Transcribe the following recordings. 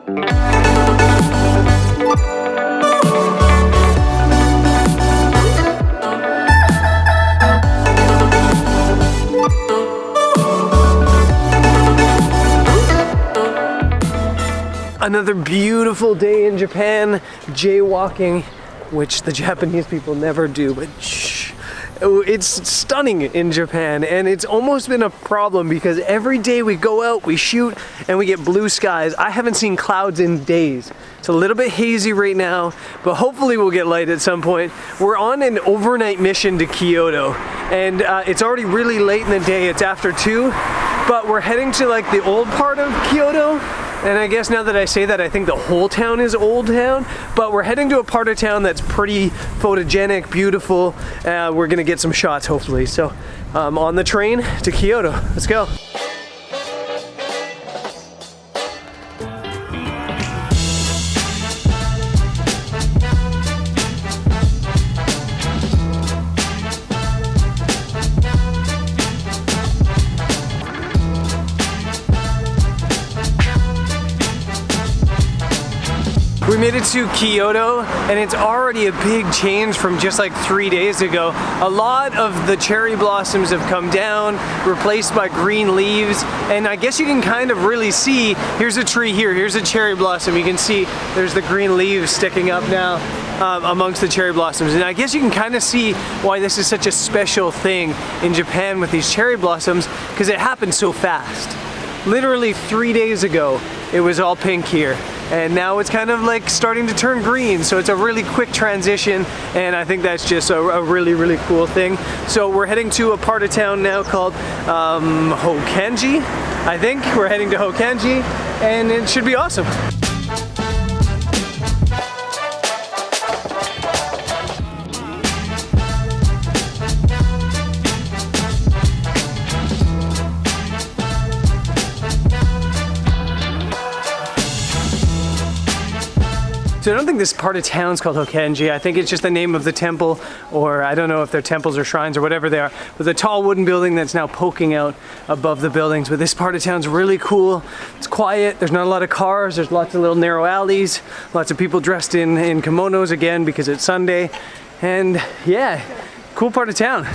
Another beautiful day in Japan, jaywalking, which the Japanese people never do, but shh. It's stunning in Japan, and it's almost been a problem because every day we go out, we shoot, and we get blue skies. I haven't seen clouds in days. It's a little bit hazy right now, but hopefully we'll get light at some point. We're on an overnight mission to Kyoto, and it's already really late in the day. It's after 2, but we're heading to like the old part of Kyoto. And I guess now that I say that, I think the whole town is Old Town, but we're heading to a part of town that's pretty photogenic, beautiful. We're gonna get some shots, hopefully. So on the train to Kyoto, let's go. We made it to Kyoto, and it's already a big change from just like 3 days ago. A lot of the cherry blossoms have come down, replaced by green leaves, and I guess you can kind of really see, here's a tree here, here's a cherry blossom. You can see there's the green leaves sticking up now amongst the cherry blossoms, and I guess you can kind of see why this is such a special thing in Japan with these cherry blossoms, because it happened so fast. Literally 3 days ago, it was all pink here. And now it's kind of like starting to turn green, so it's a really quick transition, and I think that's just a really, really cool thing. So we're heading to a part of town now called Hokanji. I think we're heading to Hokanji, and it should be awesome. So I don't think this part of town's called Hokanji. I think it's just the name of the temple, or I don't know if they're temples or shrines or whatever they are. But the tall wooden building that's now poking out above the buildings. But this part of town's really cool. It's quiet. There's not a lot of cars. There's lots of little narrow alleys. Lots of people dressed in kimonos again because it's Sunday. And yeah, cool part of town.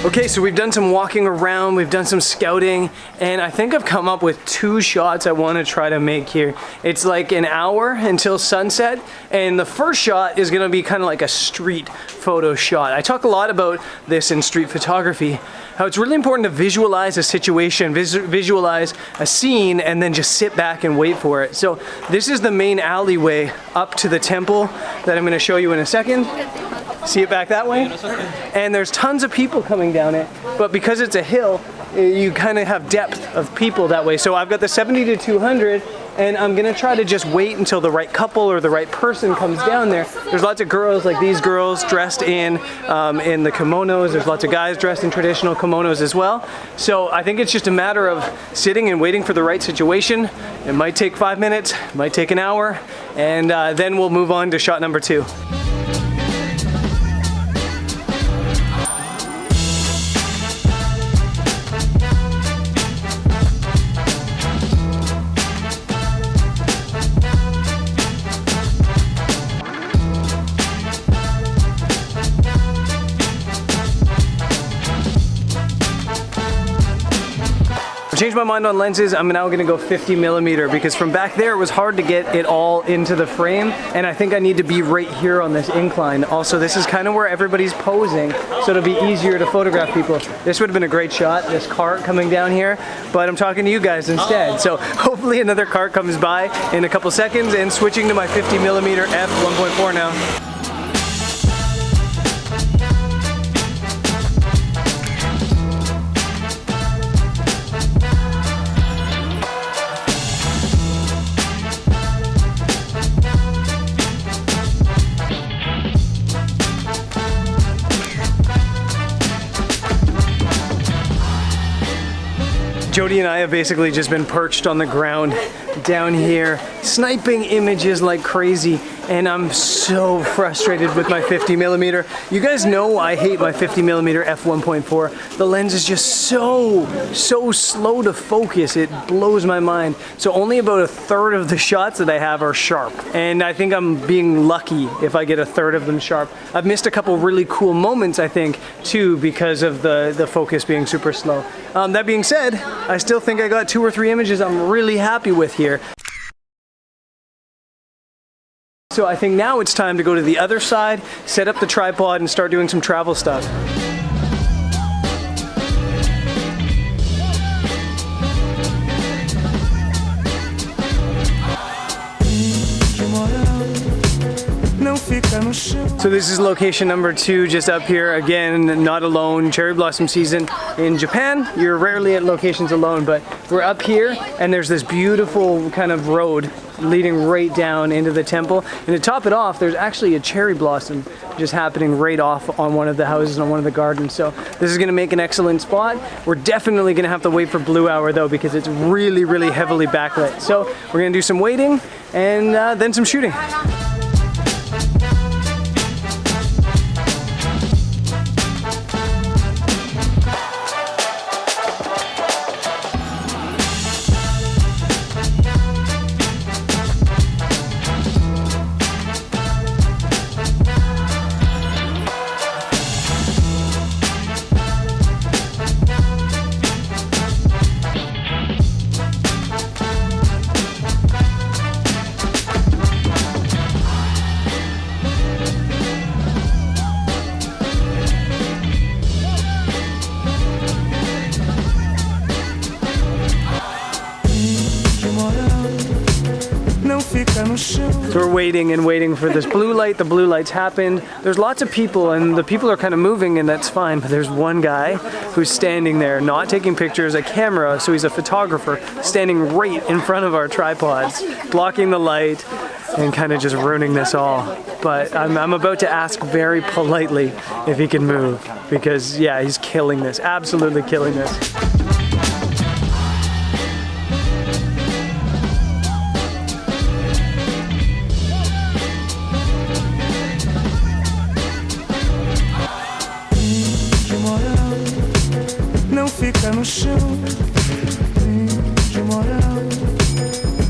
Okay, so we've done some walking around, we've done some scouting, and I think I've come up with 2 shots I want to try to make here. It's like an hour until sunset, and the first shot is going to be kind of like a street photo shot. I talk a lot about this in street photography, how it's really important to visualize a situation, visualize a scene, and then just sit back and wait for it. So this is the main alleyway up to the temple that I'm going to show you in a second. See it back that way? And there's tons of people coming down it, but because it's a hill, you kind of have depth of people that way. So I've got the 70 to 200, and I'm gonna try to just wait until the right couple or the right person comes down there. There's lots of girls, like these girls, dressed in the kimonos. There's lots of guys dressed in traditional kimonos as well. So I think it's just a matter of sitting and waiting for the right situation. It might take 5 minutes, it might take an hour, and then we'll move on to shot number 2. Changed my mind on lenses. I'm now gonna go 50mm because from back there it was hard to get it all into the frame, and I think I need to be right here on this incline. Also, this is kind of where everybody's posing, so it'll be easier to photograph people. This would have been a great shot, this cart coming down here, but I'm talking to you guys instead. So hopefully another cart comes by in a couple seconds, and switching to my 50mm f1.4 now. Jody and I have basically just been perched on the ground down here sniping images like crazy, and I'm so frustrated with my 50mm. You guys know I hate my 50mm f1.4. The lens is just so slow to focus. It blows my mind. So only about a third of the shots that I have are sharp, and I think I'm being lucky if I get a third of them sharp. I've missed a couple really cool moments, I think, too, because of the focus being super slow. That being said, I still think I got 2 or 3 images I'm really happy with here. So I think now it's time to go to the other side, set up the tripod, and start doing some travel stuff. So this is location number 2, just up here. Again, not alone, cherry blossom season. In Japan, you're rarely at locations alone, but we're up here and there's this beautiful kind of road leading right down into the temple. And to top it off, there's actually a cherry blossom just happening right off on one of the houses, on one of the gardens. So this is gonna make an excellent spot. We're definitely gonna have to wait for blue hour though, because it's really heavily backlit. So we're gonna do some waiting and then some shooting. So we're waiting and waiting for this blue light. The blue light's happened. There's lots of people and the people are kind of moving, and that's fine, but there's one guy who's standing there not taking pictures, a camera, so he's a photographer, standing right in front of our tripods, blocking the light and kind of just ruining this all. But I'm about to ask very politely if he can move, because yeah, he's killing this, absolutely killing this. Fica no chão, de moral.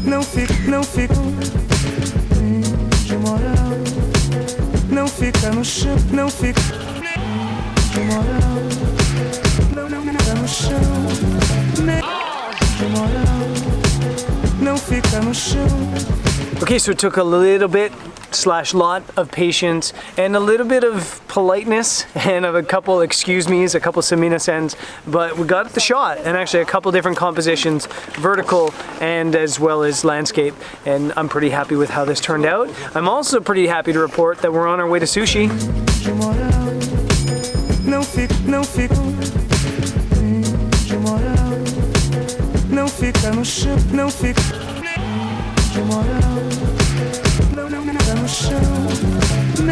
Não fica de moral. Não fica no chão, não fica de moral. Não fica no chão, de moral. Não fica no chão. Okay, so it took a little bit / lot of patience and a little bit of politeness and of a couple excuse me's, a couple suminasens, but we got the shot, and actually a couple different compositions, vertical and as well as landscape, and I'm pretty happy with how this turned out. I'm also pretty happy to report that we're on our way to sushi. Não fica no chão, não fica de moral. No chão, de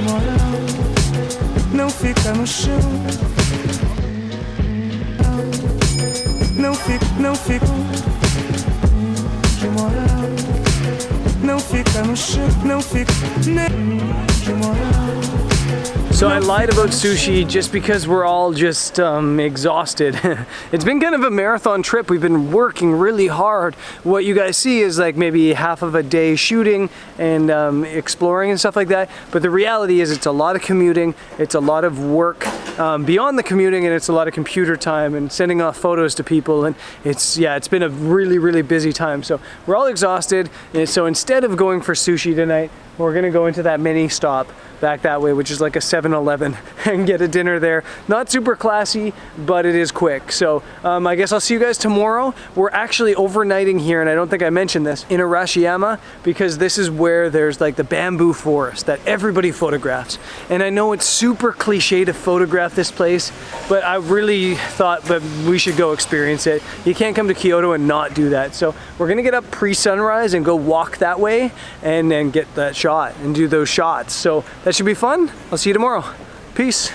moral. Não fica no chão. Não fica de moral. Não fica no chão, não fica de moral. So I lied about sushi just because we're all just exhausted. It's been kind of a marathon trip. We've been working really hard. What you guys see is like maybe half of a day shooting and exploring and stuff like that. But the reality is it's a lot of commuting. It's a lot of work beyond the commuting, and it's a lot of computer time and sending off photos to people. And it's been a really busy time. So we're all exhausted. And so instead of going for sushi tonight, we're gonna go into that mini stop back that way, which is like a 7-Eleven, and get a dinner there. Not super classy, but it is quick. So I guess I'll see you guys tomorrow. We're actually overnighting here, and I don't think I mentioned this, in Arashiyama, because this is where there's like the bamboo forest that everybody photographs. And I know it's super cliche to photograph this place, but I really thought that we should go experience it. You can't come to Kyoto and not do that. So we're gonna get up pre-sunrise and go walk that way and then get that shot and do those shots. So that should be fun. I'll see you tomorrow. Peace.